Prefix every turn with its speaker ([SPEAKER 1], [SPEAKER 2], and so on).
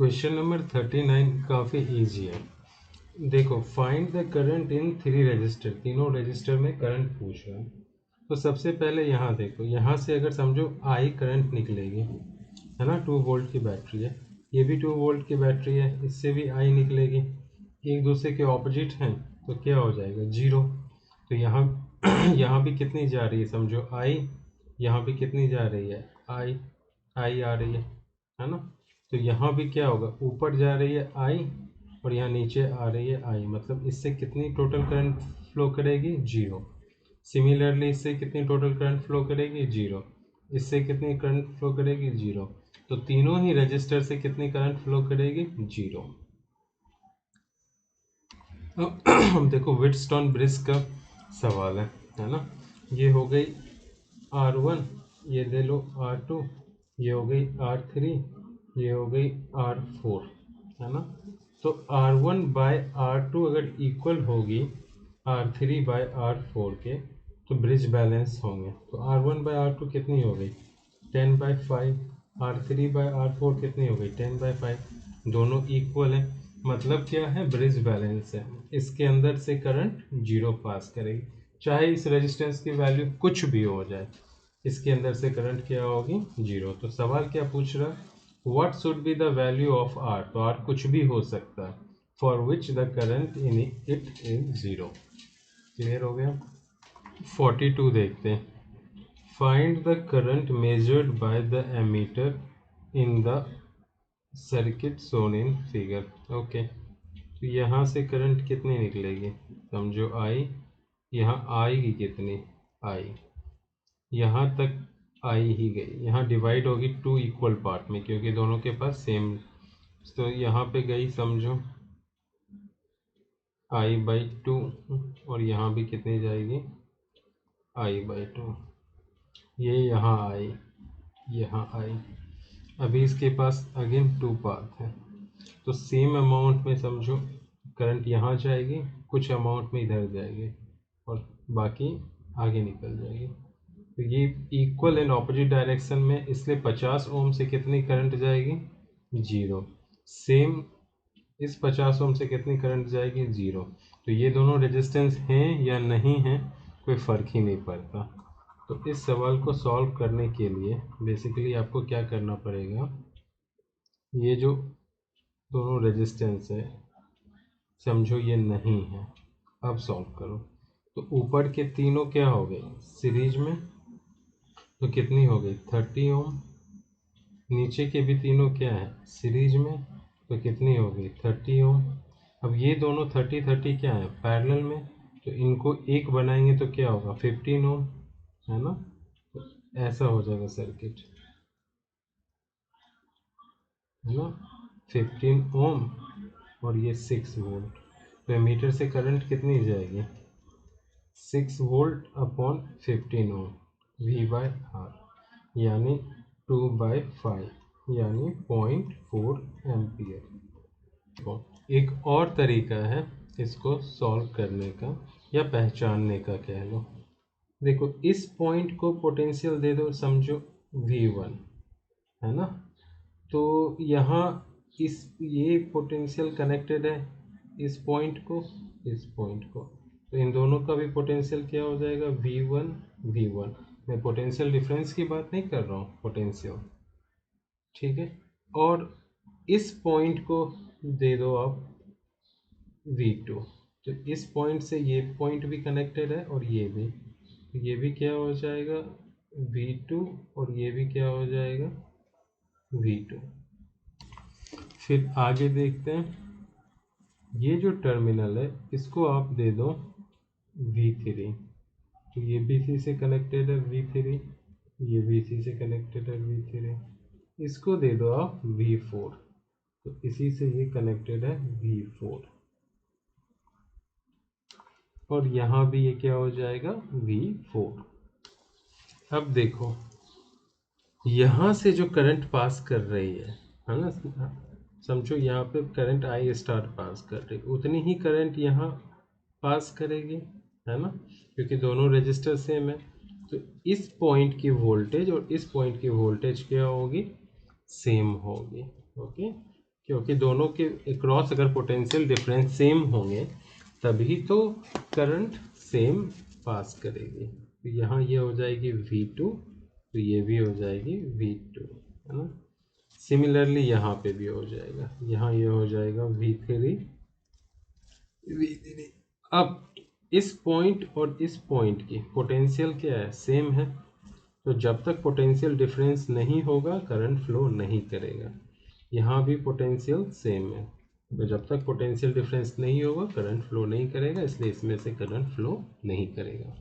[SPEAKER 1] Question number 39 काफ़ी easy है। देखो, find the current in 3 register, तीनों रजिस्टर में करंट पूछ रहा है। तो सबसे पहले यहाँ देखो, यहाँ से अगर समझो आई करंट निकलेगी, है ना, 2 वोल्ट की बैटरी है, ये भी 2 वोल्ट की बैटरी है, इससे भी आई निकलेगी, एक दूसरे के ऑपोजिट हैं, तो क्या हो जाएगा, जीरो। तो यहाँ यहाँ भी कितनी जा रही है, समझो आई, यहाँ भी कितनी जा रही है, आई आ रही है ना। तो यहाँ भी क्या होगा, ऊपर जा रही है आई और यहाँ नीचे आ रही है आई, मतलब इससे कितनी टोटल करंट फ्लो करेगी, जीरो। सिमिलरली इससे कितनी टोटल करंट फ्लो करेगी, जीरो। इससे कितनी करंट फ्लो करेगी, जीरो। तो तीनों ही रजिस्टर से कितनी करंट फ्लो करेगी, जीरो। अब देखो व्हीटस्टोन ब्रिज का सवाल है ना। ये हो गई R1, ये ले लो R2, ये हो गई R3, ये हो गई R4, है ना। तो R1 बाय R2 अगर इक्वल होगी R3 बाय R4 के, तो ब्रिज बैलेंस होंगे। तो R1 बाय R2 कितनी हो गई, 10/5। R3 बाय R4 कितनी हो गई, 10/5। दोनों इक्वल है, मतलब क्या है, ब्रिज बैलेंस है। इसके अंदर से करंट जीरो पास करेगी, चाहे इस रेजिस्टेंस की वैल्यू कुछ भी हो जाए, इसके अंदर से करंट क्या होगी, जीरो। तो सवाल क्या पूछ रहा है, what should be the value of R. तो आर कुछ भी हो सकता है, for which the current in it is zero. Clear हो गया। 42 देखते हैं। Find the current measured by the ammeter in the circuit shown in figure. Okay, तो यहाँ से करंट कितनी निकलेगी, समझो आई, यहाँ आएगी कितनी, आई, यहाँ तक आई ही गई, यहाँ डिवाइड होगी 2 इक्वल पार्ट में, क्योंकि दोनों के पास सेम। तो यहाँ पे गई समझो I/2, और यहाँ भी कितनी जाएगी, I/2। ये यहाँ आई, यहाँ आई। अभी इसके पास अगेन 2 पाथ है, तो सेम अमाउंट में समझो करंट यहाँ जाएगी, कुछ अमाउंट में इधर जाएगी, और बाकी आगे निकल जाएगी। तो ये इक्वल एंड ऑपोजिट डायरेक्शन में, इसलिए 50 ओम से कितनी करंट जाएगी, जीरो। सेम इस 50 ओम से कितनी करंट जाएगी, जीरो। तो ये दोनों रेजिस्टेंस हैं या नहीं हैं, कोई फ़र्क ही नहीं पड़ता। तो इस सवाल को सॉल्व करने के लिए बेसिकली आपको क्या करना पड़ेगा, ये जो दोनों रेजिस्टेंस है समझो ये नहीं है, अब सॉल्व करो। तो ऊपर के तीनों क्या हो गए, सीरीज में, तो कितनी हो गई, 30 ओम। नीचे के भी तीनों क्या है, सीरीज में, तो कितनी हो गई, 30 ओम। अब ये दोनों 30 क्या है, पैरेलल में, तो इनको एक बनाएंगे तो क्या होगा, 15 ओम, है ना। तो ऐसा हो जाएगा सर्किट, है ना, 15 ओम और ये 6 वोल्ट। तो एमीटर से करंट कितनी जाएगी, 6 वोल्ट अपॉन 15 ओम, V/R, यानी 2/5, यानी 0.4 एम्पियर। एक और तरीका है इसको सॉल्व करने का या पहचानने का कह लो। देखो, इस पॉइंट को पोटेंशियल दे दो, समझो V1, है ना। तो यहाँ ये पोटेंशियल कनेक्टेड है इस पॉइंट को, इस पॉइंट को, तो इन दोनों का भी पोटेंशियल क्या हो जाएगा, V1। मैं पोटेंशियल डिफरेंस की बात नहीं कर रहा हूँ, पोटेंशियल, ठीक है। और इस पॉइंट को दे दो आप V2, तो इस पॉइंट से ये पॉइंट भी कनेक्टेड है और ये भी क्या हो जाएगा, V2, और ये भी क्या हो जाएगा, V2। फिर आगे देखते हैं, ये जो टर्मिनल है इसको आप दे दो V3, तो ये BC से कनेक्टेड है V3, ये BC से कनेक्टेड है V3, इसको दे दो आप V4, तो इसी से ये कनेक्टेड है V4, और यहाँ भी ये क्या हो जाएगा, V4। अब देखो, यहाँ से जो करंट पास कर रही है ना, समझो यहाँ पे करंट I स्टार पास कर रही, उतनी ही करंट यहाँ पास करेगी, है ना, क्योंकि दोनों रेजिस्टर सेम है। तो इस पॉइंट की वोल्टेज और इस पॉइंट की वोल्टेज क्या होगी, सेम होगी। ओके, क्योंकि दोनों के अक्रॉस अगर पोटेंशियल डिफरेंस सेम होंगे तभी तो करंट सेम पास करेगी। तो यहाँ ये हो जाएगी V2, तो ये भी हो जाएगी V2, है ना। सिमिलरली यहाँ पे भी हो जाएगा, यहाँ ये हो जाएगा V3। अब इस पॉइंट और इस पॉइंट की पोटेंशियल क्या है, सेम है। तो जब तक पोटेंशियल डिफरेंस नहीं होगा करंट फ्लो नहीं करेगा। यहाँ भी पोटेंशियल सेम है, तो जब तक पोटेंशियल डिफरेंस नहीं होगा करंट फ्लो नहीं करेगा, इसलिए इसमें से करंट फ्लो नहीं करेगा।